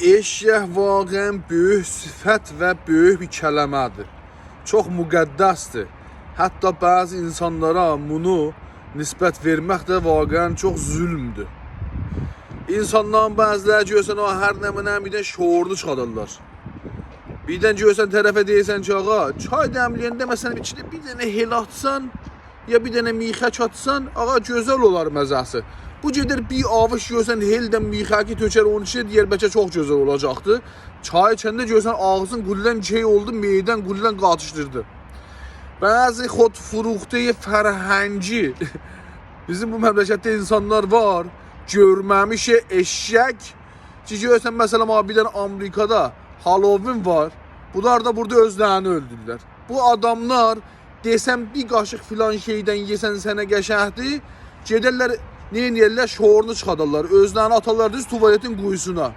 Eşyək vaqən böyük sifət və böyük bir kələmədir. Çox müqəddəsdir. Hətta bəzi insanlara bunu nisbət vermək də vaqən çox zülmdür. İnsanların bəziləri görsən o hər nəminə bir də şuurlu çıxadırlar. Birdən görsən tərəfə deyirsən ki, ağa, çay dəmləyəndə məsələn içində bir dənə hel atsan, ya bir dənə mixək atsan, ağa gözəl olar məzəsi. Bu gedir bir avuç görsən heldən mixəki tökər onun içində deyər bəlkə çox gözəl olacaqdı. Çay içəndə görsən ağzın qullən şey oldu, meydən qullən qatışdırdı. Bəzi xodfuruxtayı fərhəngi bizim bu məmləkətdə insanlar var, görməmiş eşək. Ki görsən məsələn bir dənə Amerikada Halloween var. Bunlar da burada özlərini öldürdülər. Bu adamlar desəm bir qaşıq filan şeydən yesən sənə qəşəhdir, gedərlər, nə edirlər, şorunu çıxadarlar, özlərini atarlar düz tuvaletin quyusuna.